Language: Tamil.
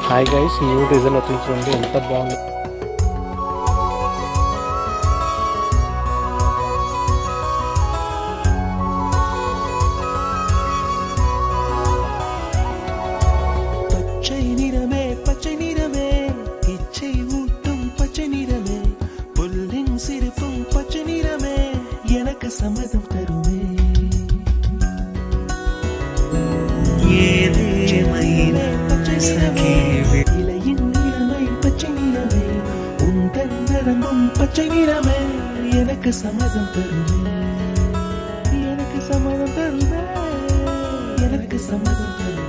హాయ్ గైస్, న్యూ డీజిల్ వచ్చింది చూడండి, ఎంత బాగుంది. பச்சை நிறமே பச்சை நிறமே, இச்சை ஊட்டும் பச்சை நிறமே, புல்லின் சிரிப்பும் பச்சை நிறமே, எனக்கு சம்மதம் தருமே. இலையின் நிறமை பச்சை நிறமே, உந்தன் நரம்பும் பச்சை நிறமே, எனக்கு சம்மதம் தருமே, எனக்கு சம்மதம் தருமே, எனக்கு சம்மதம் தருமே.